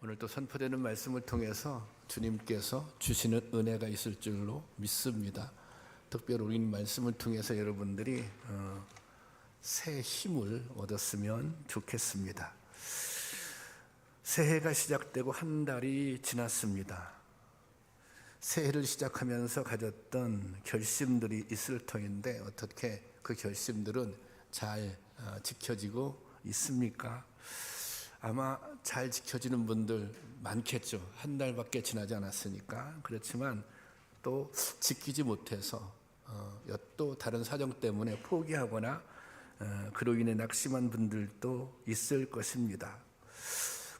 오늘 또 선포되는 말씀을 통해서 주님께서 주시는 은혜가 있을 줄로 믿습니다. 특별히 우리 말씀을 통해서 여러분들이 새 힘을 얻었으면 좋겠습니다. 새해가 시작되고 한 달이 지났습니다. 새해를 시작하면서 가졌던 결심들이 있을 터인데 어떻게 그 결심들은 잘 지켜지고 있습니까? 아마 잘 지켜지는 분들 많겠죠. 한 달밖에 지나지 않았으니까. 그렇지만 또 지키지 못해서 또 다른 사정 때문에 포기하거나 그로 인해 낙심한 분들도 있을 것입니다.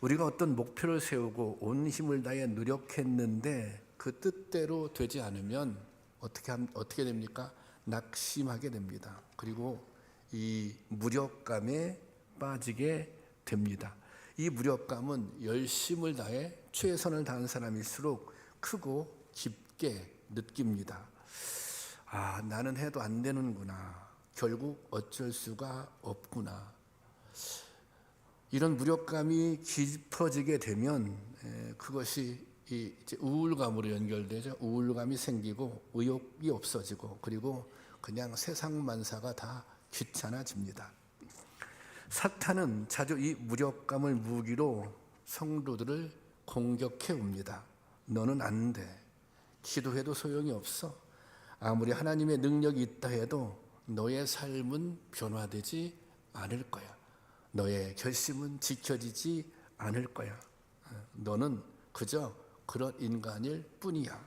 우리가 어떤 목표를 세우고 온 힘을 다해 노력했는데 그 뜻대로 되지 않으면 어떻게 됩니까? 낙심하게 됩니다. 그리고 이 무력감에 빠지게 됩니다. 이 무력감은 열심을 다해 최선을 다한 사람일수록 크고 깊게 느낍니다. 나는 해도 안 되는구나. 결국 어쩔 수가 없구나. 이런 무력감이 깊어지게 되면 그것이 이제 우울감으로 연결되죠. 우울감이 생기고 의욕이 없어지고 그리고 그냥 세상만사가 다 귀찮아집니다. 사탄은 자주 이 무력감을 무기로 성도들을 공격해 옵니다. 너는 안 돼. 기도해도 소용이 없어. 아무리 하나님의 능력이 있다 해도 너의 삶은 변화되지 않을 거야. 너의 결심은 지켜지지 않을 거야. 너는 그저 그런 인간일 뿐이야.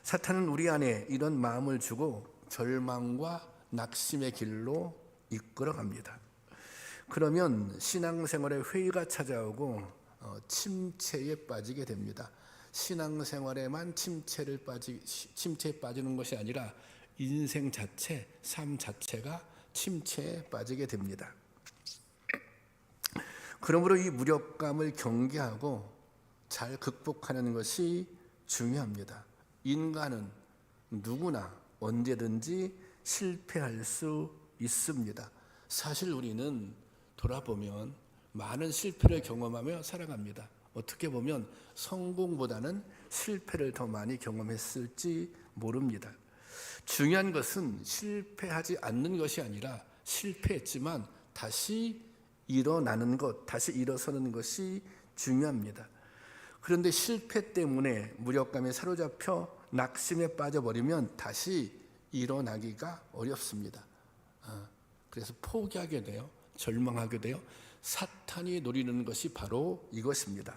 사탄은 우리 안에 이런 마음을 주고 절망과 낙심의 길로 이끌어갑니다. 그러면 신앙생활에 회의가 찾아오고 침체에 빠지게 됩니다. 신앙생활에만 침체에 빠지는 것이 아니라 인생 자체, 삶 자체가 침체에 빠지게 됩니다. 그러므로 이 무력감을 경계하고 잘 극복하는 것이 중요합니다. 인간은 누구나 언제든지 실패할 수 있습니다. 사실 우리는 돌아보면 많은 실패를 경험하며 살아갑니다. 어떻게 보면 성공보다는 실패를 더 많이 경험했을지 모릅니다. 중요한 것은 실패하지 않는 것이 아니라 실패했지만 다시 일어나는 것, 다시 일어서는 것이 중요합니다. 그런데 실패 때문에 무력감에 사로잡혀 낙심에 빠져버리면 다시 일어나기가 어렵습니다. 그래서 포기하게 돼요. 절망하게 돼요. 사탄이 노리는 것이 바로 이것입니다.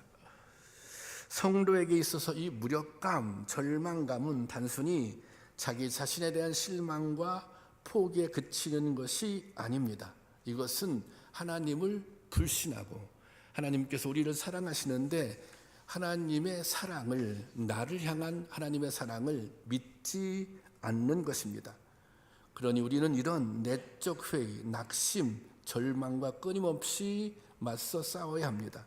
성도에게 있어서 이 무력감, 절망감은 단순히 자기 자신에 대한 실망과 포기에 그치는 것이 아닙니다. 이것은 하나님을 불신하고 하나님께서 우리를 사랑하시는데 하나님의 사랑을, 나를 향한 하나님의 사랑을 믿지 않는 것입니다. 그러니 우리는 이런 내적 회의, 낙심, 절망과 끊임없이 맞서 싸워야 합니다.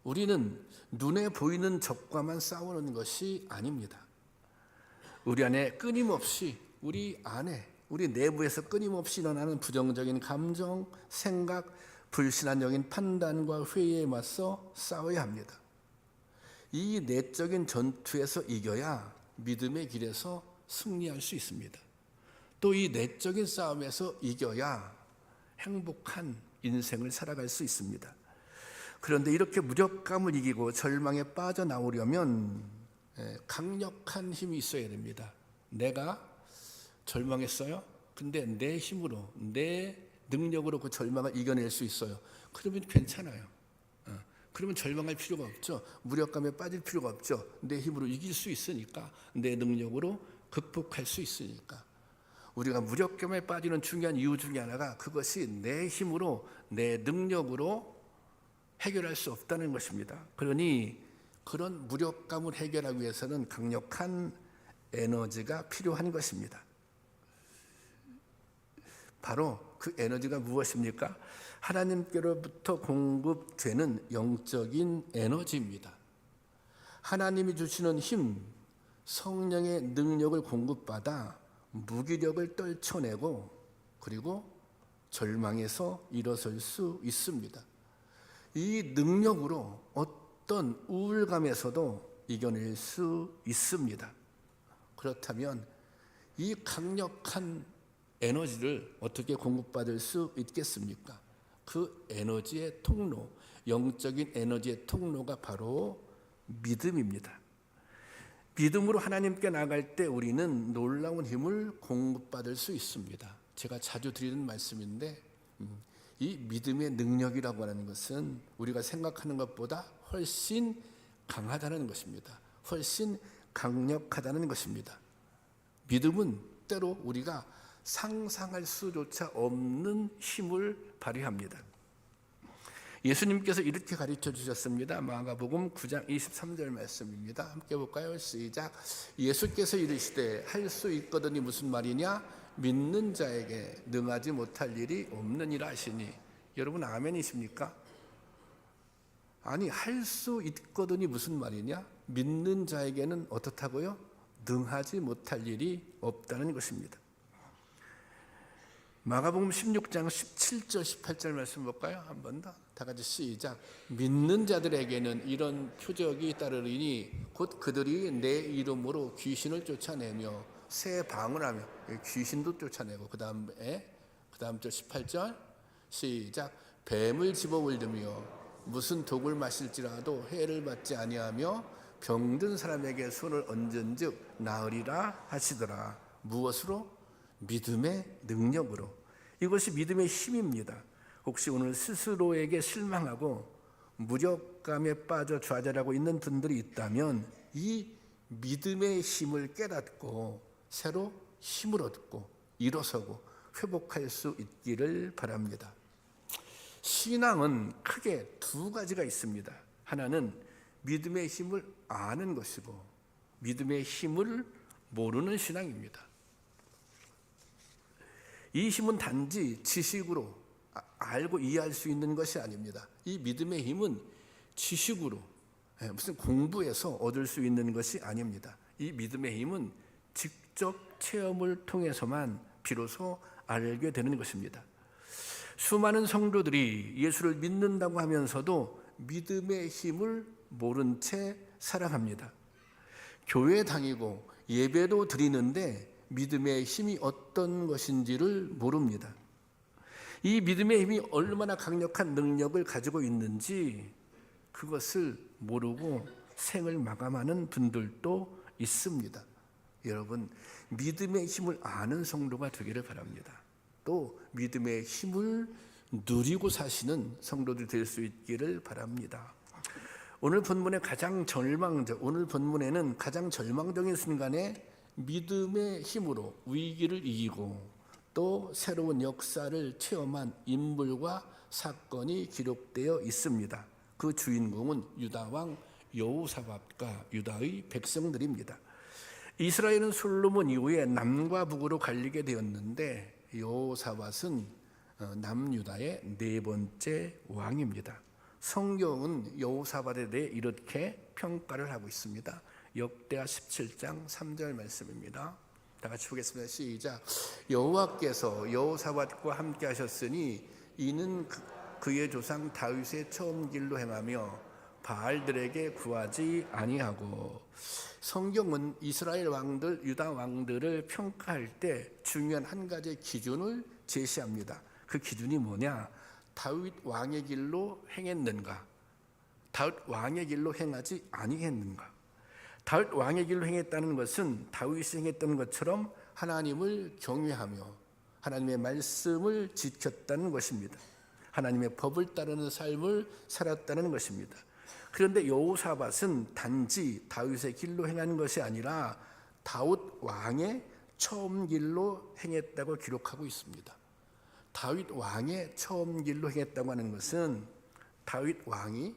우리는 눈에 보이는 적과만 싸우는 것이 아닙니다. 우리 안에 끊임없이 우리 내부에서 끊임없이 일어나는 부정적인 감정, 생각, 불신앙적인 판단과 회의에 맞서 싸워야 합니다. 이 내적인 전투에서 이겨야 믿음의 길에서 승리할 수 있습니다. 또 이 내적인 싸움에서 이겨야 행복한 인생을 살아갈 수 있습니다. 그런데 이렇게 무력감을 이기고 절망에 빠져나오려면 강력한 힘이 있어야 됩니다. 내가 절망했어요. 근데 내 힘으로, 내 능력으로 그 절망을 이겨낼 수 있어요. 그러면 괜찮아요. 그러면 절망할 필요가 없죠. 무력감에 빠질 필요가 없죠. 내 힘으로 이길 수 있으니까, 내 능력으로 극복할 수 있으니까. 우리가 무력감에 빠지는 중요한 이유 중에 하나가 그것이 내 힘으로, 내 능력으로 해결할 수 없다는 것입니다. 그러니 그런 무력감을 해결하기 위해서는 강력한 에너지가 필요한 것입니다. 바로 그 에너지가 무엇입니까? 하나님께로부터 공급되는 영적인 에너지입니다. 하나님이 주시는 힘, 성령의 능력을 공급받아 무기력을 떨쳐내고 그리고 절망에서 일어설 수 있습니다. 이 능력으로 어떤 우울감에서도 이겨낼 수 있습니다. 그렇다면 이 강력한 에너지를 어떻게 공급받을 수 있겠습니까? 그 에너지의 통로, 영적인 에너지의 통로가 바로 믿음입니다. 믿음으로 하나님께 나갈 때 우리는 놀라운 힘을 공급받을 수 있습니다. 제가 자주 드리는 말씀인데 이 믿음의 능력이라고 하는 것은 우리가 생각하는 것보다 훨씬 강하다는 것입니다. 훨씬 강력하다는 것입니다. 믿음은 때로 우리가 상상할 수조차 없는 힘을 발휘합니다. 예수님께서 이렇게 가르쳐 주셨습니다. 마가복음 9장 23절 말씀입니다. 함께 볼까요? 시작. 예수께서 이르시되 할 수 있거든이 무슨 말이냐? 믿는 자에게 능하지 못할 일이 없느니라 하시니. 여러분 아멘이십니까? 아니, 할 수 있거든이 무슨 말이냐? 믿는 자에게는 어떻다고요? 능하지 못할 일이 없다는 것입니다. 마가복음 16장 17절 18절 말씀 볼까요? 한 번 더. 다 같이 시작. 믿는 자들에게는 이런 표적이 따르리니 곧 그들이 내 이름으로 귀신을 쫓아내며 새 방언을 하며, 귀신도 쫓아내고, 그 다음 절 18절 시작. 뱀을 집어 물리며 무슨 독을 마실지라도 해를 받지 아니하며 병든 사람에게 손을 얹은즉 나으리라 하시더라. 무엇으로? 믿음의 능력으로. 이것이 믿음의 힘입니다. 혹시 오늘 스스로에게 실망하고 무력감에 빠져 좌절하고 있는 분들이 있다면 이 믿음의 힘을 깨닫고 새로 힘을 얻고 일어서고 회복할 수 있기를 바랍니다. 신앙은 크게 두 가지가 있습니다. 하나는 믿음의 힘을 아는 것이고 믿음의 힘을 모르는 신앙입니다. 이 힘은 단지 지식으로 알고 이해할 수 있는 것이 아닙니다. 이 믿음의 힘은 지식으로 무슨 공부해서 얻을 수 있는 것이 아닙니다. 이 믿음의 힘은 직접 체험을 통해서만 비로소 알게 되는 것입니다. 수많은 성도들이 예수를 믿는다고 하면서도 믿음의 힘을 모른 채 살아갑니다. 교회 다니고 예배도 드리는데 믿음의 힘이 어떤 것인지를 모릅니다. 이 믿음의 힘이 얼마나 강력한 능력을 가지고 있는지 그것을 모르고 생을 마감하는 분들도 있습니다. 여러분, 믿음의 힘을 아는 성도가 되기를 바랍니다. 또 믿음의 힘을 누리고 사시는 성도들이 될 수 있기를 바랍니다. 오늘 본문에는 가장 절망적인 순간에 믿음의 힘으로 위기를 이기고 또 새로운 역사를 체험한 인물과 사건이 기록되어 있습니다. 그 주인공은 유다왕 여호사밧과 유다의 백성들입니다. 이스라엘은 솔로몬 이후에 남과 북으로 갈리게 되었는데 여호사밧은 남유다의 네 번째 왕입니다. 성경은 여호사밧에 대해 이렇게 평가를 하고 있습니다. 역대하 17장 3절 말씀입니다. 다 같이 보겠습니다. 시작. 여호와께서 여호사밧과 함께 하셨으니 이는 그의 조상 다윗의 처음 길로 행하며 바알들에게 구하지 아니하고. 성경은 이스라엘 왕들, 유다 왕들을 평가할 때 중요한 한 가지 기준을 제시합니다. 그 기준이 뭐냐? 다윗 왕의 길로 행했는가? 다윗 왕의 길로 행하지 아니했는가? 다윗 왕의 길로 행했다는 것은 다윗이 행했던 것처럼 하나님을 경외하며 하나님의 말씀을 지켰다는 것입니다. 하나님의 법을 따르는 삶을 살았다는 것입니다. 그런데 여호사밧은 단지 다윗의 길로 행한 것이 아니라 다윗 왕의 처음 길로 행했다고 기록하고 있습니다. 다윗 왕의 처음 길로 행했다고 하는 것은 다윗 왕이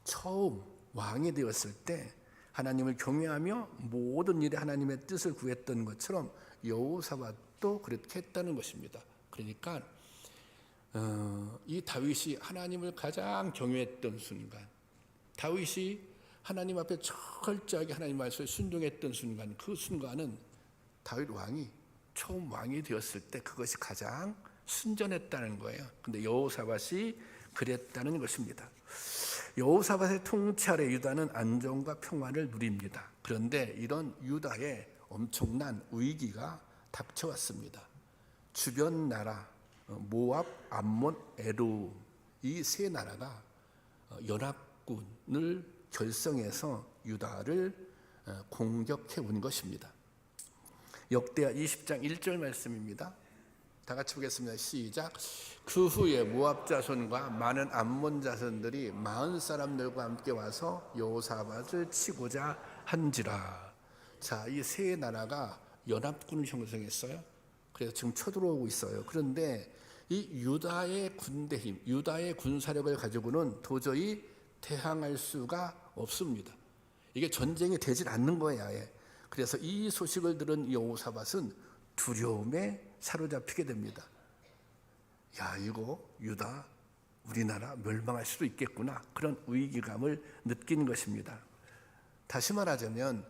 처음 왕이 되었을 때 하나님을 경외하며 모든 일에 하나님의 뜻을 구했던 것처럼 여호사밧도 그렇게 했다는 것입니다. 그러니까 이 다윗이 하나님을 가장 경외했던 순간, 다윗이 하나님 앞에 철저하게 하나님 말씀에 순종했던 순간, 그 순간은 다윗 왕이 처음 왕이 되었을 때 그것이 가장 순전했다는 거예요. 근데 여호사밧이 그랬다는 것입니다. 여호사밧의 통치 아래 유다는 안정과 평화를 누립니다. 그런데 이런 유다에 엄청난 위기가 닥쳐왔습니다. 주변 나라 모압, 암몬, 에돔 이 세 나라가 연합군을 결성해서 유다를 공격해 온 것입니다. 역대하 20장 1절 말씀입니다. 다 같이 보겠습니다. 시작. 그 후에 모압 자손과 많은 암몬 자손들이 40사람들과 함께 와서 여호사밧을 치고자 한지라. 자, 이 세 나라가 연합군을 형성했어요. 그래서 지금 쳐들어오고 있어요. 그런데 이 유다의 군대 힘, 유다의 군사력을 가지고는 도저히 대항할 수가 없습니다. 이게 전쟁이 되질 않는 거예요, 아예. 그래서 이 소식을 들은 여호사밧은 두려움에 사로잡히게 됩니다. 야, 이거 유다, 우리나라 멸망할 수도 있겠구나. 그런 위기감을 느낀 것입니다. 다시 말하자면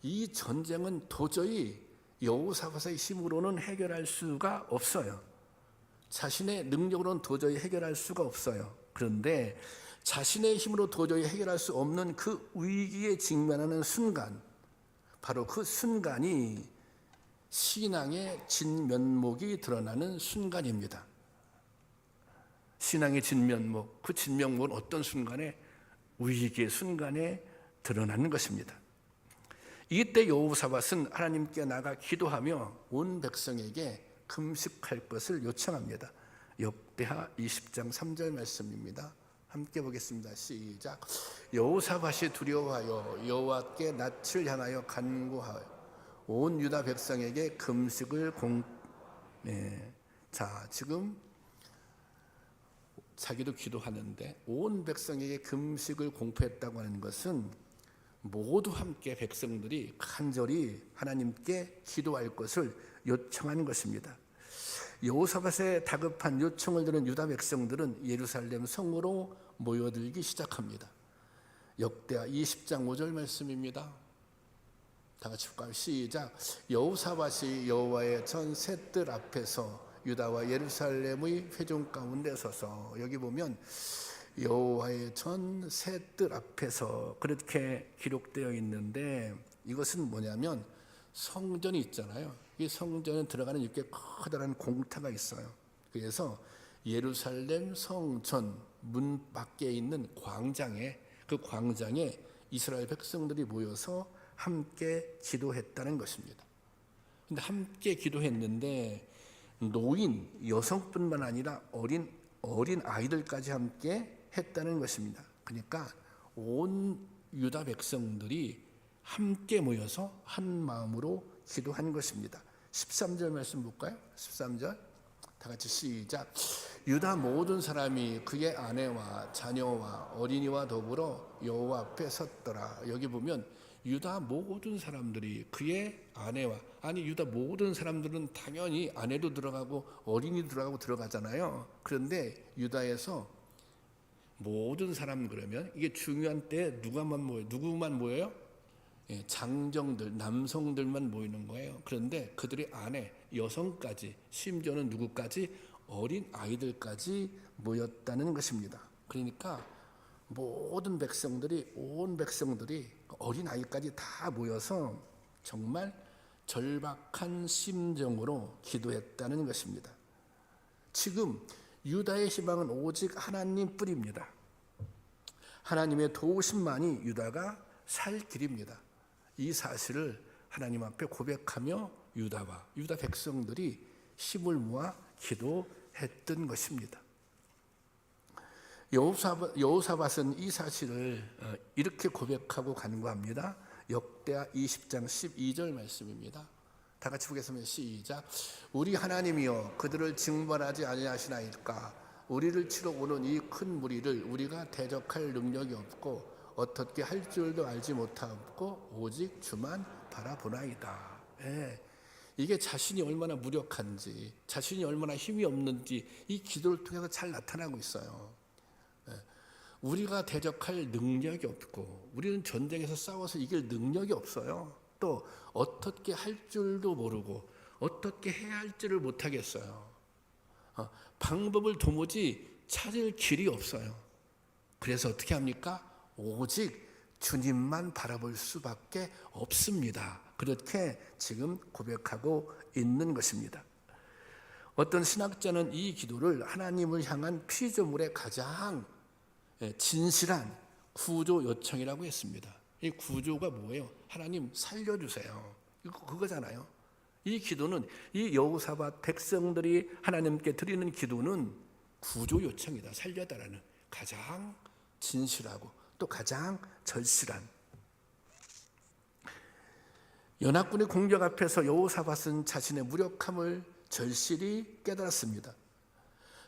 이 전쟁은 도저히 여호사밧의 힘으로는 해결할 수가 없어요. 자신의 능력으로는 도저히 해결할 수가 없어요. 그런데 자신의 힘으로 도저히 해결할 수 없는 그 위기에 직면하는 순간, 바로 그 순간이 신앙의 진면목이 드러나는 순간입니다. 신앙의 진면목, 그 진면목은 어떤 순간에? 위기의 순간에 드러나는 것입니다. 이때 여호사밧은 하나님께 나가 기도하며 온 백성에게 금식할 것을 요청합니다. 역대하 20장 3절 말씀입니다. 함께 보겠습니다. 시작. 여호사밧이 두려워하여 여호와께 낯을 향하여 간구하여 온 유다 백성에게 금식을 자, 지금 자기도 기도하는데 온 백성에게 금식을 공포했다고 하는 것은 모두 함께 백성들이 간절히 하나님께 기도할 것을 요청한 것입니다. 여호사밧의 다급한 요청을 들은 유다 백성들은 예루살렘 성으로 모여들기 시작합니다. 역대하 20장 5절 말씀입니다. 다 같이 볼까요? 시작. 여호사밧이 여호와의 전 셋들 앞에서 유다와 예루살렘의 회중 가운데 서서, 여기 보면 여호와의 전 셋들 앞에서 그렇게 기록되어 있는데, 이것은 뭐냐면 성전이 있잖아요. 이 성전에 들어가는 이렇게 커다란 공터가 있어요. 그래서 예루살렘 성전 문 밖에 있는 광장에, 그 광장에 이스라엘 백성들이 모여서 함께 기도했다는 것입니다. 근데 함께 기도했는데 노인, 여성뿐만 아니라 어린 아이들까지 함께 했다는 것입니다. 그러니까 온 유다 백성들이 함께 모여서 한 마음으로 기도한 것입니다. 13절 말씀 볼까요? 13절 다 같이 시작. 유다 모든 사람이 그의 아내와 자녀와 어린이와 더불어 여호와 앞에 섰더라. 여기 보면 유다 모든 사람들이 그의 아내와, 아니 유다 모든 사람들은 당연히 아내도 들어가고 어린이도 들어가잖아요. 그런데 유다에서 모든 사람, 그러면 이게 중요한 때 누구만 모여요? 장정들, 남성들만 모이는 거예요. 그런데 그들의 아내, 여성까지, 심지어는 누구까지? 어린 아이들까지 모였다는 것입니다. 그러니까 모든 백성들이, 온 백성들이 어린 아이까지 다 모여서 정말 절박한 심정으로 기도했다는 것입니다. 지금 유다의 희망은 오직 하나님뿐입니다. 하나님의 도우심만이 유다가 살 길입니다. 이 사실을 하나님 앞에 고백하며 유다 백성들이 힘을 모아 기도했던 것입니다. 여호사밧은 이 사실을 이렇게 고백하고 간구합니다. 역대하 20장 12절 말씀입니다. 다 같이 보겠습니다. 시작. 우리 하나님이여 그들을 징벌하지 아니하시나이까. 우리를 치러 오는 이 큰 무리를 우리가 대적할 능력이 없고 어떻게 할 줄도 알지 못하고 오직 주만 바라보나이다. 이게 자신이 얼마나 무력한지, 자신이 얼마나 힘이 없는지 이 기도를 통해서 잘 나타나고 있어요. 우리가 대적할 능력이 없고, 우리는 전쟁에서 싸워서 이길 능력이 없어요. 또 어떻게 할 줄도 모르고 어떻게 해야 할지를 못하겠어요. 방법을 도무지 찾을 길이 없어요. 그래서 어떻게 합니까? 오직 주님만 바라볼 수밖에 없습니다. 그렇게 지금 고백하고 있는 것입니다. 어떤 신학자는 이 기도를 하나님을 향한 피조물의 가장 진실한 구조 요청이라고 했습니다. 이 구조가 뭐예요? 하나님 살려주세요. 그거잖아요. 이 기도는, 이 여호사밧 백성들이 하나님께 드리는 기도는 구조 요청이다. 살려달라는 가장 진실하고 또 가장 절실한. 연합군의 공격 앞에서 여호사밧은 자신의 무력함을 절실히 깨달았습니다.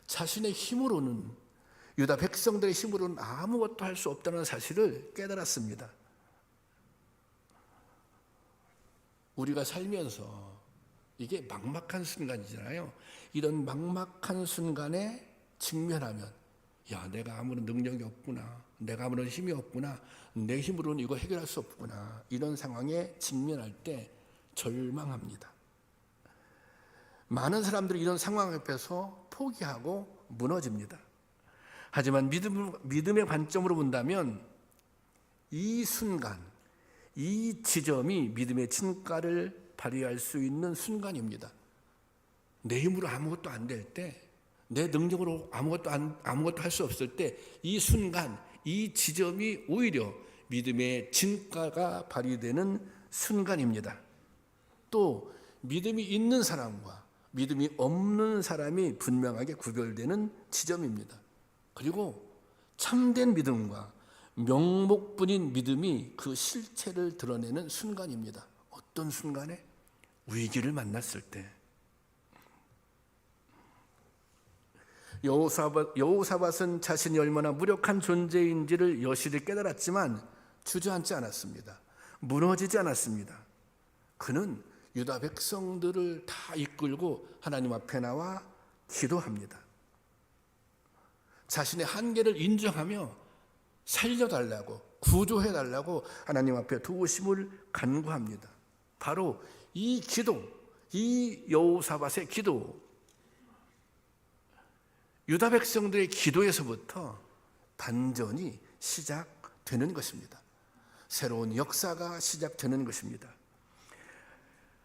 자신의 힘으로는, 유다 백성들의 힘으로는 아무것도 할 수 없다는 사실을 깨달았습니다. 우리가 살면서 이게 막막한 순간이잖아요. 이런 막막한 순간에 직면하면, 야, 내가 아무런 능력이 없구나, 내가 아무런 힘이 없구나, 내 힘으로는 이거 해결할 수 없구나, 이런 상황에 직면할 때 절망합니다. 많은 사람들이 이런 상황 앞에서 포기하고 무너집니다. 하지만 믿음의 관점으로 본다면 이 순간, 이 지점이 믿음의 진가를 발휘할 수 있는 순간입니다. 내 힘으로 아무것도 안 될 때, 내 능력으로 아무것도 할 수 없을 때, 이 순간, 이 지점이 오히려 믿음의 진가가 발휘되는 순간입니다. 또 믿음이 있는 사람과 믿음이 없는 사람이 분명하게 구별되는 지점입니다. 그리고 참된 믿음과 명목뿐인 믿음이 그 실체를 드러내는 순간입니다. 어떤 순간에? 위기를 만났을 때. 여호사밧은 자신이 얼마나 무력한 존재인지를 여실히 깨달았지만 주저앉지 않았습니다. 무너지지 않았습니다. 그는 유다 백성들을 다 이끌고 하나님 앞에 나와 기도합니다. 자신의 한계를 인정하며 살려달라고, 구조해달라고 하나님 앞에 도우심을 간구합니다. 바로 이 기도, 이 여호사밧의 기도, 유다 백성들의 기도에서부터 반전이 시작되는 것입니다. 새로운 역사가 시작되는 것입니다.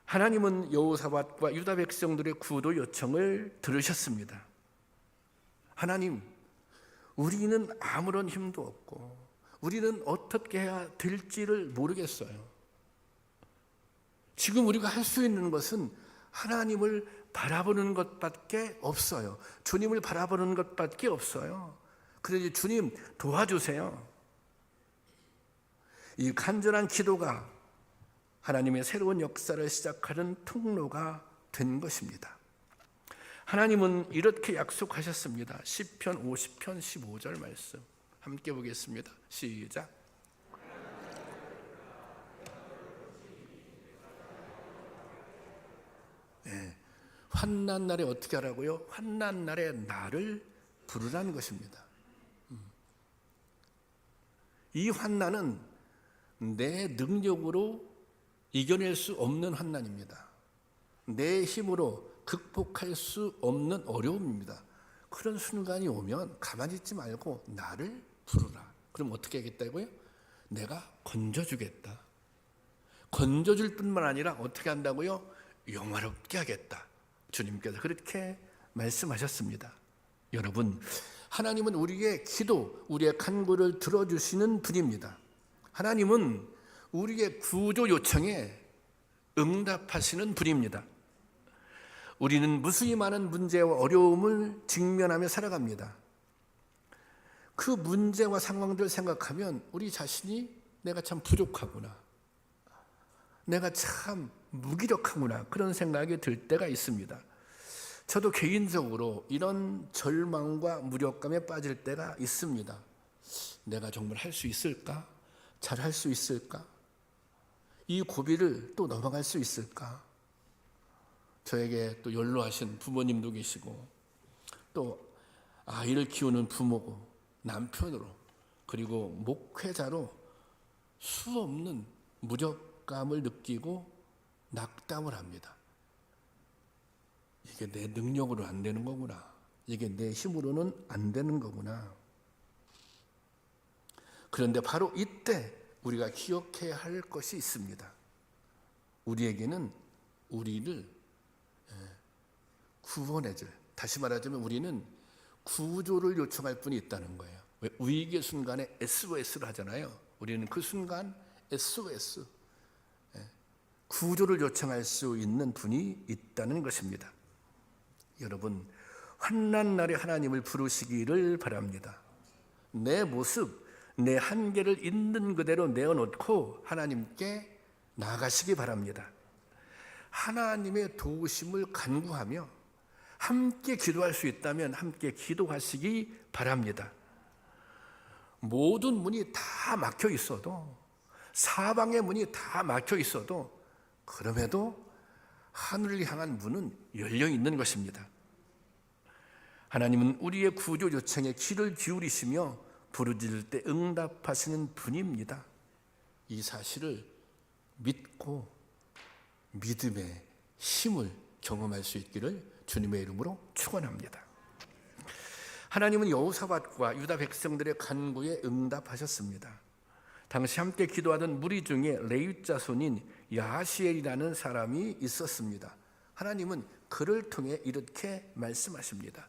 하나님은 여호사밧과 유다 백성들의 구도 요청을 들으셨습니다. 하나님, 우리는 아무런 힘도 없고 우리는 어떻게 해야 될지를 모르겠어요. 지금 우리가 할 수 있는 것은 하나님을 바라보는 것밖에 없어요. 주님을 바라보는 것밖에 없어요. 그러니 주님 도와주세요. 이 간절한 기도가 하나님의 새로운 역사를 시작하는 통로가 된 것입니다. 하나님은 이렇게 약속하셨습니다. 시편 50편 15절 말씀 함께 보겠습니다. 시작. 네. 환난 날에 어떻게 하라고요? 환난 날에 나를 부르라는 것입니다. 이 환난은 내 능력으로 이겨낼 수 없는 환난입니다. 내 힘으로 극복할 수 없는 어려움입니다. 그런 순간이 오면 가만히 있지 말고 나를 부르라. 그럼 어떻게 하겠다고요? 내가 건져주겠다. 건져줄 뿐만 아니라 어떻게 한다고요? 영화롭게 하겠다. 주님께서 그렇게 말씀하셨습니다. 여러분, 하나님은 우리의 기도, 우리의 간구를 들어주시는 분입니다. 하나님은 우리의 구조 요청에 응답하시는 분입니다. 우리는 무수히 많은 문제와 어려움을 직면하며 살아갑니다. 그 문제와 상황들을 생각하면 우리 자신이 내가 참 부족하구나, 내가 참 무기력하구나, 그런 생각이 들 때가 있습니다. 저도 개인적으로 이런 절망과 무력감에 빠질 때가 있습니다. 내가 정말 할 수 있을까? 잘 할 수 있을까? 이 고비를 또 넘어갈 수 있을까? 저에게 또 연로하신 부모님도 계시고 또 아이를 키우는 부모고 남편으로 그리고 목회자로 수없는 무력감을 느끼고 낙담을 합니다. 이게 내 능력으로 안 되는 거구나. 이게 내 힘으로는 안 되는 거구나. 그런데 바로 이때 우리가 기억해야 할 것이 있습니다. 우리에게는 우리를 구원해줄, 다시 말하자면 우리는 구조를 요청할 분이 있다는 거예요. 왜? 위기의 순간에 SOS를 하잖아요. 우리는 그 순간 SOS, 구조를 요청할 수 있는 분이 있다는 것입니다. 여러분, 환난 날에 하나님을 부르시기를 바랍니다. 내 모습, 내 한계를 있는 그대로 내어놓고 하나님께 나아가시기 바랍니다. 하나님의 도우심을 간구하며 함께 기도할 수 있다면 함께 기도하시기 바랍니다. 모든 문이 다 막혀 있어도, 사방의 문이 다 막혀 있어도, 그럼에도 하늘을 향한 문은 열려 있는 것입니다. 하나님은 우리의 구조 요청에 귀를 기울이시며 부르짖을 때 응답하시는 분입니다. 이 사실을 믿고 믿음의 힘을 경험할 수 있기를 주님의 이름으로 축원합니다. 하나님은 여호사밧과 유다 백성들의 간구에 응답하셨습니다. 당시 함께 기도하던 무리 중에 레위 자손인 야하시엘이라는 사람이 있었습니다. 하나님은 그를 통해 이렇게 말씀하십니다.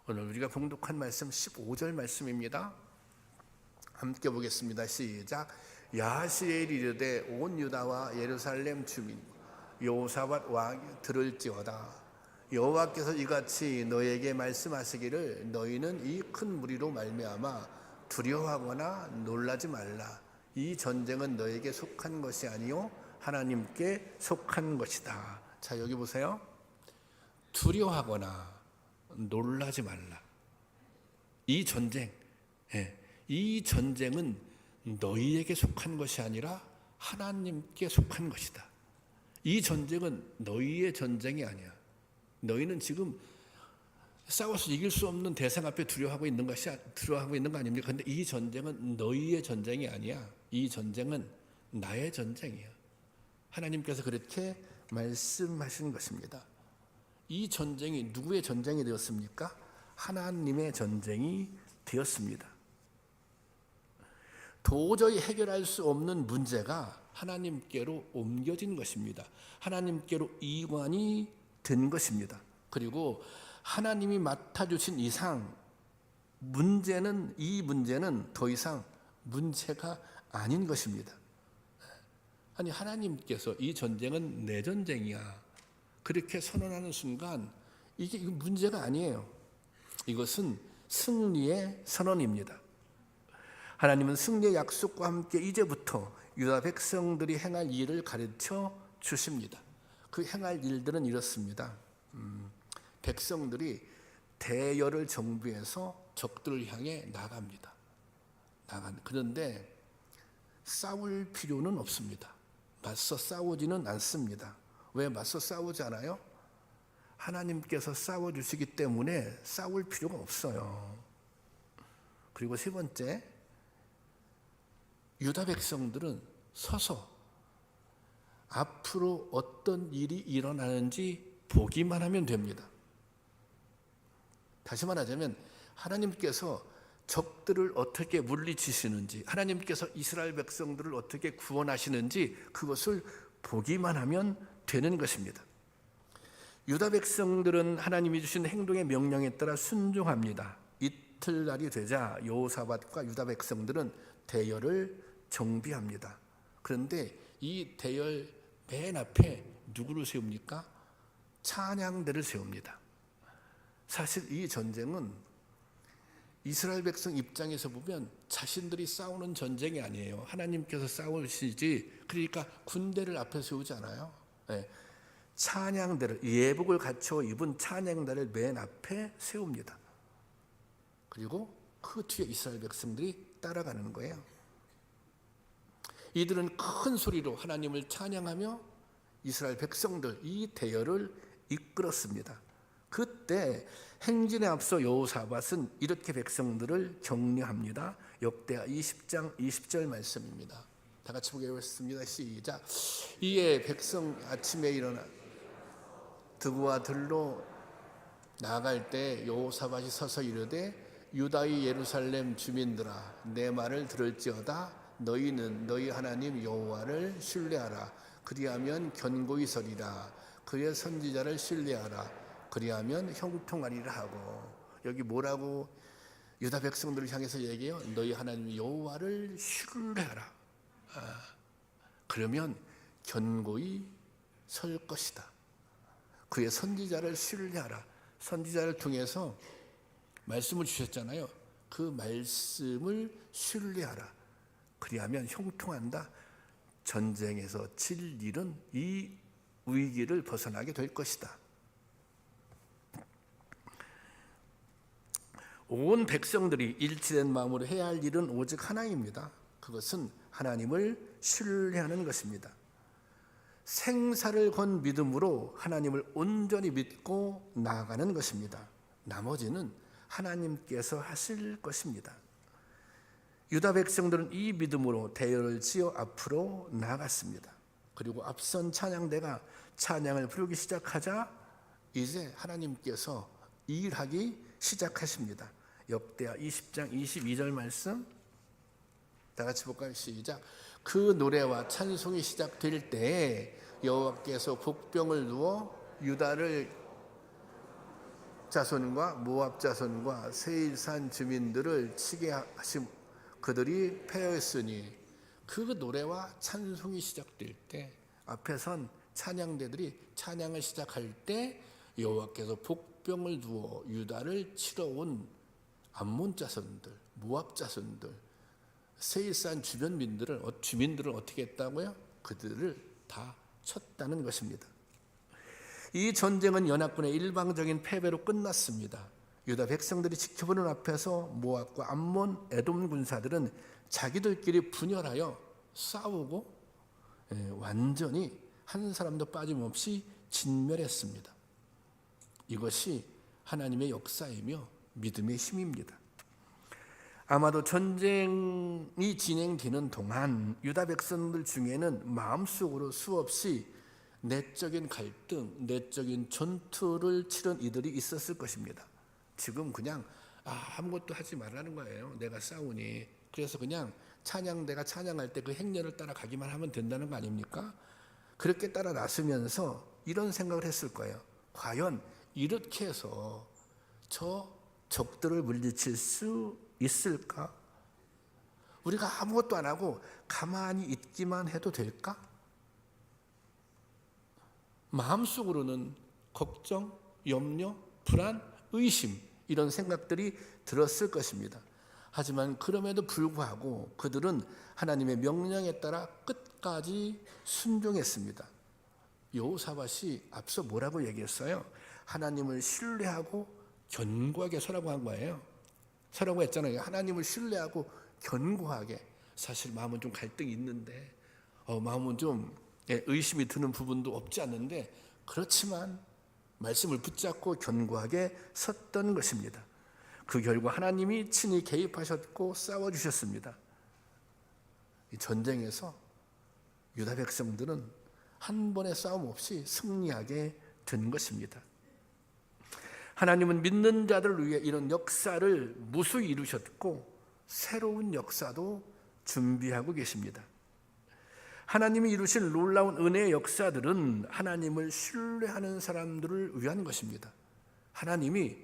오늘 우리가 봉독한 말씀 15절 말씀입니다. 함께 보겠습니다. 시작. 야하시엘이 이르되 온 유다와 예루살렘 주민 여호사밧 왕이 들을지어다. 여호와께서 이같이 너에게 말씀하시기를 너희는 이 큰 무리로 말미암아 두려워하거나 놀라지 말라. 이 전쟁은 너에게 속한 것이 아니요 하나님께 속한 것이다. 자, 여기 보세요. 두려워하거나 놀라지 말라. 이 전쟁, 이 전쟁은 너희에게 속한 것이 아니라 하나님께 속한 것이다. 이 전쟁은 너희의 전쟁이 아니야. 너희는 지금 싸워서 이길 수 없는 대상 앞에 두려워하고 있는 거 아닙니까? 그런데 이 전쟁은 너희의 전쟁이 아니야. 이 전쟁은 나의 전쟁이야. 하나님께서 그렇게 말씀하신 것입니다. 이 전쟁이 누구의 전쟁이 되었습니까? 하나님의 전쟁이 되었습니다. 도저히 해결할 수 없는 문제가 하나님께로 옮겨진 것입니다. 하나님께로 이관이 된 것입니다. 그리고 하나님이 맡아주신 이상 이 문제는 더 이상 문제가 아닌 것입니다. 아니, 하나님께서 이 전쟁은 내 전쟁이야 그렇게 선언하는 순간 이게 문제가 아니에요. 이것은 승리의 선언입니다. 하나님은 승리의 약속과 함께 이제부터 유다 백성들이 행할 일을 가르쳐 주십니다. 그 행할 일들은 이렇습니다. 백성들이 대열을 정비해서 적들을 향해 나갑니다. 그런데 싸울 필요는 없습니다. 맞서 싸우지는 않습니다. 왜 맞서 싸우지 않아요? 하나님께서 싸워주시기 때문에 싸울 필요가 없어요. 그리고 세 번째, 유다 백성들은 서서 앞으로 어떤 일이 일어나는지 보기만 하면 됩니다. 다시 말하자면 하나님께서 적들을 어떻게 물리치시는지, 하나님께서 이스라엘 백성들을 어떻게 구원하시는지 그것을 보기만 하면 되는 것입니다. 유다 백성들은 하나님이 주신 행동의 명령에 따라 순종합니다. 이틀날이 되자 여호사밧과 유다 백성들은 대열을 정비합니다. 그런데 이 대열 맨 앞에 누구를 세웁니까? 찬양대를 세웁니다. 사실 이 전쟁은 이스라엘 백성 입장에서 보면 자신들이 싸우는 전쟁이 아니에요. 하나님께서 싸우시지. 그러니까 군대를 앞에 세우지 않아요. 찬양대를, 예복을 갖춰 입은 찬양대를 맨 앞에 세웁니다. 그리고 그 뒤에 이스라엘 백성들이 따라가는 거예요. 이들은 큰 소리로 하나님을 찬양하며 이스라엘 백성들 이 대열을 이끌었습니다. 그때 행진에 앞서 여호사밧은 이렇게 백성들을 격려합니다. 역대하 20장 20절 말씀입니다. 다 같이 보겠습니다. 시작. 이에 백성 아침에 일어나 드구와 들로 나아갈 때 여호사밧이 서서 이르되 유다의 예루살렘 주민들아 내 말을 들을지어다. 너희는 너희 하나님 여호와를 신뢰하라. 그리하면 견고히 서리라. 그의 선지자를 신뢰하라. 그리하면 형통하리라 하고, 여기 뭐라고 유다 백성들을 향해서 얘기해요? 너희 하나님 여호와를 신뢰하라. 그러면 견고히 설 것이다. 그의 선지자를 신뢰하라. 선지자를 통해서 말씀을 주셨잖아요. 그 말씀을 신뢰하라. 그리하면 형통한다. 전쟁에서 질 일은 이 위기를 벗어나게 될 것이다. 온 백성들이 일치된 마음으로 해야 할 일은 오직 하나입니다. 그것은 하나님을 신뢰하는 것입니다. 생사를 건 믿음으로 하나님을 온전히 믿고 나아가는 것입니다. 나머지는 하나님께서 하실 것입니다. 유다 백성들은 이 믿음으로 대열을 지어 앞으로 나아갔습니다. 그리고 앞선 찬양대가 찬양을 부르기 시작하자 이제 하나님께서 일하기 시작하십니다. 역대하 20장 22절 말씀 다 같이 볼까요? 시작. 그 노래와 찬송이 시작될 때 여호와께서 복병을 두어 유다를 자손과 모압 자손과 세일산 주민들을 치게 하심. 그들이 패하였으니, 그 노래와 찬송이 시작될 때 앞에 선 찬양대들이 찬양을 시작할 때 여호와께서 복병을 두어 유다를 치러 온 암몬 자손들, 모압 자손들, 세일산 주민들을 어떻게 했다고요? 그들을 다 쳤다는 것입니다. 이 전쟁은 연합군의 일방적인 패배로 끝났습니다. 유다 백성들이 지켜보는 앞에서 모압과 암몬, 에돔 군사들은 자기들끼리 분열하여 싸우고 완전히 한 사람도 빠짐없이 진멸했습니다. 이것이 하나님의 역사이며 믿음의 힘입니다. 아마도 전쟁이 진행되는 동안 유다 백성들 중에는 마음속으로 수없이 내적인 갈등, 내적인 전투를 치른 이들이 있었을 것입니다. 지금 그냥 아무것도 하지 말라는 거예요. 내가 싸우니. 그래서 그냥 찬양대가 찬양할 때 그 행렬을 따라가기만 하면 된다는 거 아닙니까? 그렇게 따라 나서면서 이런 생각을 했을 거예요. 과연 이렇게 해서 저 적들을 물리칠 수 있을까? 우리가 아무것도 안 하고 가만히 있기만 해도 될까? 마음속으로는 걱정, 염려, 불안, 의심, 이런 생각들이 들었을 것입니다. 하지만 그럼에도 불구하고 그들은 하나님의 명령에 따라 끝까지 순종했습니다. 여호사밧이 앞서 뭐라고 얘기했어요? 하나님을 신뢰하고 견고하게 서라고 한 거예요. 서라고 했잖아요. 하나님을 신뢰하고 견고하게. 사실 마음은 좀 갈등이 있는데 마음은 좀 의심이 드는 부분도 없지 않는데, 그렇지만 말씀을 붙잡고 견고하게 섰던 것입니다. 그 결과 하나님이 친히 개입하셨고 싸워주셨습니다. 이 전쟁에서 유다 백성들은 한 번의 싸움 없이 승리하게 된 것입니다. 하나님은 믿는 자들을 위해 이런 역사를 무수히 이루셨고 새로운 역사도 준비하고 계십니다. 하나님이 이루신 놀라운 은혜의 역사들은 하나님을 신뢰하는 사람들을 위한 것입니다. 하나님이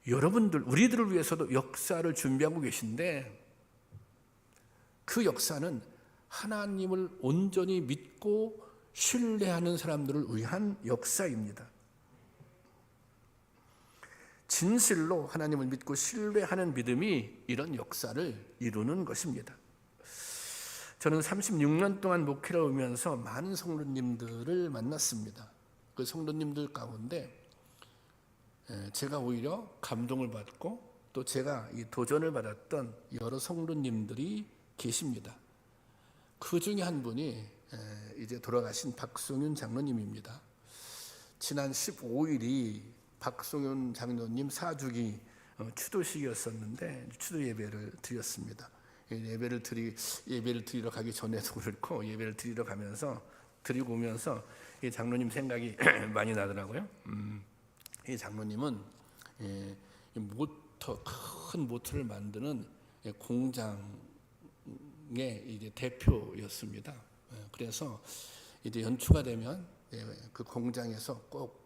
여러분들, 우리들을 위해서도 역사를 준비하고 계신데, 그 역사는 하나님을 온전히 믿고 신뢰하는 사람들을 위한 역사입니다. 진실로 하나님을 믿고 신뢰하는 믿음이 이런 역사를 이루는 것입니다. 저는 36년 동안 목회를 하면서 많은 성도님들을 만났습니다. 그 성도님들 가운데 제가 오히려 감동을 받고 또 제가 이 도전을 받았던 여러 성도님들이 계십니다. 그 중에 한 분이 이제 돌아가신 박송윤 장로님입니다. 지난 15일이 박송윤 장로님 사주기 추도식이었었는데 추도 예배를 드렸습니다. 예배를 드리러 가기 전에도 그렇고 예배를 드리러 가면서 드리고 오면서 이 장로님 생각이 많이 나더라고요. 이 장로님은 이 모터, 큰 모터를 만드는 공장의 이제 대표였습니다. 그래서 이제 연초가 되면 그 공장에서 꼭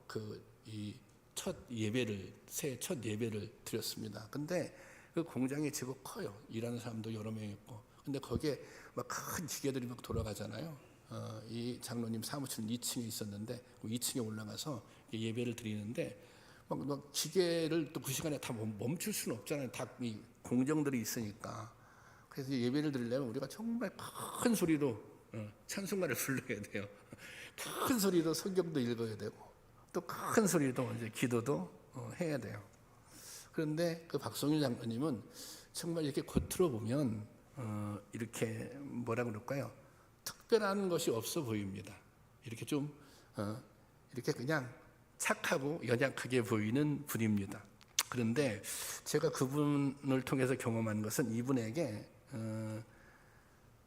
이 첫 예배를, 새해 첫 예배를 드렸습니다. 근데 그 공장이 제법 커요. 일하는 사람도 여러 명 있고. 근데 거기에 막 큰 기계들이 막 돌아가잖아요. 이 장로님 사무실은 2층에 있었는데 2층에 올라가서 예배를 드리는데 막 기계를 또 그 시간에 다 멈출 수는 없잖아요. 다 이 공정들이 있으니까. 그래서 예배를 드리려면 우리가 정말 큰 소리로 찬송가를 불러야 돼요. 큰 소리로 성경도 읽어야 되고 또 큰 소리로 이제 기도도 해야 돼요. 그런데 그 박성일 장로님은 정말 이렇게 겉으로 보면 이렇게 뭐라 그럴까요? 특별한 것이 없어 보입니다. 이렇게 좀 이렇게 그냥 착하고 연약하게 보이는 분입니다. 그런데 제가 그분을 통해서 경험한 것은 이분에게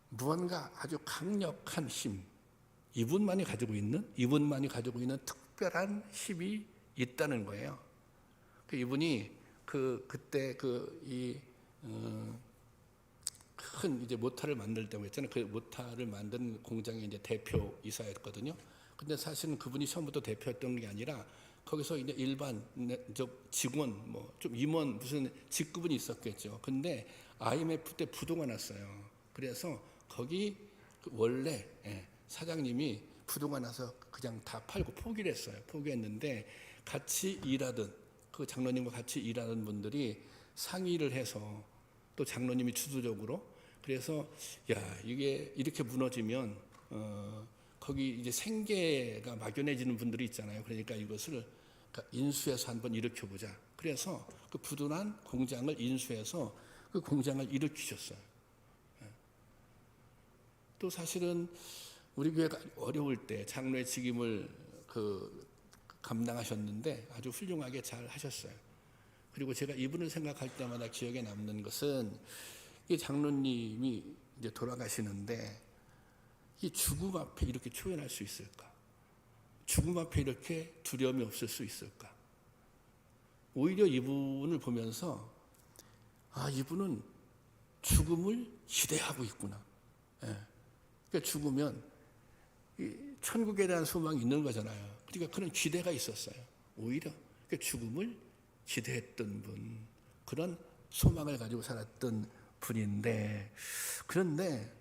무언가 아주 강력한 힘, 이분만이 가지고 있는 특별한 힘이 있다는 거예요. 이분이 그때 큰 이제 모터를 만들 때고 했잖아요. 그 모터를 만든 공장의 이제 대표이사였거든요. 근데 사실은 그분이 처음부터 대표였던 게 아니라 거기서 이제 일반 직원, 뭐 좀 임원 무슨 직급은 있었겠죠. 근데 IMF 때 부도가 났어요. 그래서 거기 원래 사장님이 부도가 나서 그냥 다 팔고 포기를 했어요. 포기했는데 같이 일하던 그 장로님과 같이 일하는 분들이 상의를 해서 또 장로님이 주도적으로 그래서 야 이게 이렇게 무너지면 거기 이제 생계가 막연해지는 분들이 있잖아요. 그러니까 이것을 인수해서 한번 일으켜보자. 그래서 그 부도난 공장을 인수해서 그 공장을 일으키셨어요. 또 사실은 우리 교회가 어려울 때 장로의 직임을 감당하셨는데 아주 훌륭하게 잘 하셨어요. 그리고 제가 이분을 생각할 때마다 기억에 남는 것은 이 장로님이 이제 돌아가시는데 이 죽음 앞에 이렇게 초연할 수 있을까? 죽음 앞에 이렇게 두려움이 없을 수 있을까? 오히려 이분을 보면서 이분은 죽음을 기대하고 있구나. 그러니까 죽으면 천국에 대한 소망이 있는 거잖아요. 그러니까 그런 기대가 있었어요. 오히려 그러니까 죽음을 기대했던 분, 그런 소망을 가지고 살았던 분인데, 그런데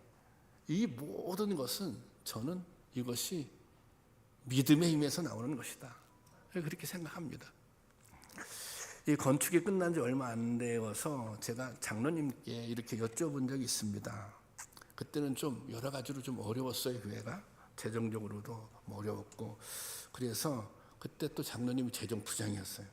이 모든 것은 저는 이것이 믿음의 힘에서 나오는 것이다. 그렇게 생각합니다. 이 건축이 끝난 지 얼마 안 되어서 제가 장로님께 이렇게 여쭤본 적이 있습니다. 그때는 좀 여러 가지로 좀 어려웠어요. 교회가 재정적으로도 어려웠고, 그래서 그때 또 장로님이 재정 부장이었어요.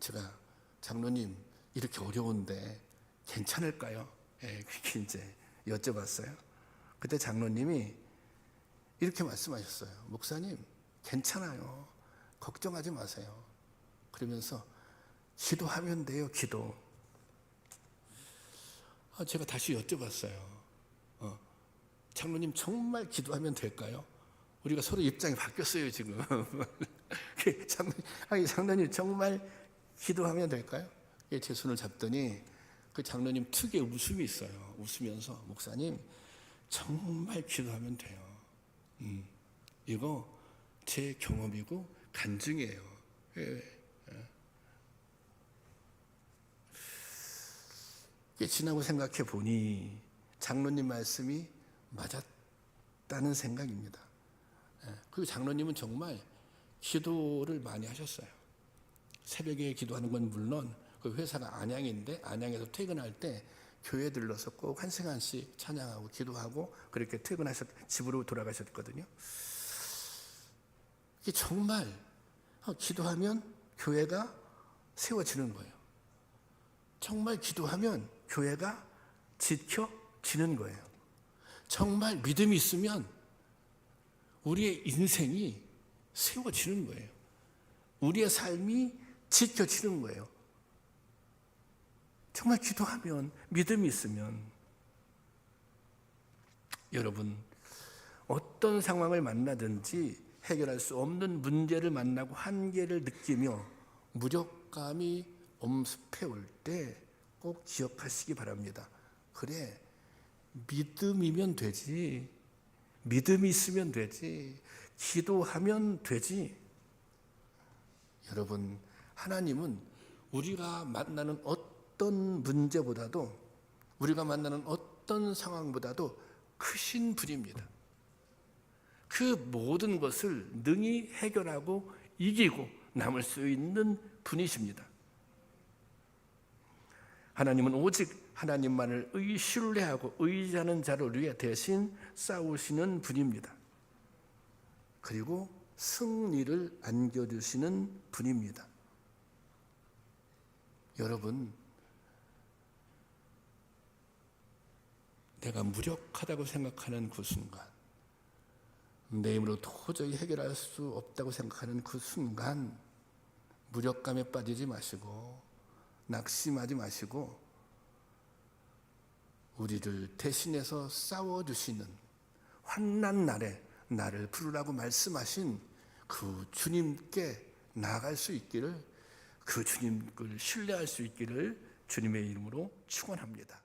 제가 장로님 이렇게 어려운데 괜찮을까요? 그렇게 이제 여쭤봤어요. 그때 장로님이 이렇게 말씀하셨어요. 목사님 괜찮아요. 걱정하지 마세요. 그러면서 기도하면 돼요. 기도. 제가 다시 여쭤봤어요. 장로님 정말 기도하면 될까요? 우리가 서로 입장이 바뀌었어요 지금. 장로님 정말 기도하면 될까요? 제 손을 잡더니 그 장로님 특유의 웃음이 있어요. 웃으면서 목사님 정말 기도하면 돼요. 이거 제 경험이고 간증이에요. 지나고 생각해 보니 장로님 말씀이 맞았다는 생각입니다. 그리고 장로님은 정말 기도를 많이 하셨어요. 새벽에 기도하는 건 물론 그 회사가 안양인데 안양에서 퇴근할 때 교회 들러서 꼭 한 시간씩 찬양하고 기도하고 그렇게 집으로 돌아가셨거든요. 이게 정말 기도하면 교회가 세워지는 거예요. 정말 기도하면 교회가 지켜지는 거예요. 정말 믿음이 있으면 우리의 인생이 세워지는 거예요. 우리의 삶이 지켜지는 거예요. 정말 기도하면, 믿음이 있으면. 여러분, 어떤 상황을 만나든지 해결할 수 없는 문제를 만나고 한계를 느끼며 무력감이 엄습해 올 때 꼭 기억하시기 바랍니다. 그래, 믿음이면 되지. 믿음이 있으면 되지. 기도하면 되지. 여러분, 하나님은 우리가 만나는 어떤 문제보다도, 우리가 만나는 어떤 상황보다도 크신 분입니다. 그 모든 것을 능히 해결하고 이기고 남을 수 있는 분이십니다. 하나님은 오직 하나님만을 신뢰하고 의지하는 자를 위해 대신 싸우시는 분입니다. 그리고 승리를 안겨주시는 분입니다. 여러분, 내가 무력하다고 생각하는 그 순간, 내 힘으로 도저히 해결할 수 없다고 생각하는 그 순간, 무력감에 빠지지 마시고 낙심하지 마시고 우리를 대신해서 싸워주시는, 환난 날에 나를 부르라고 말씀하신 그 주님께 나아갈 수 있기를, 그 주님을 신뢰할 수 있기를 주님의 이름으로 축원합니다.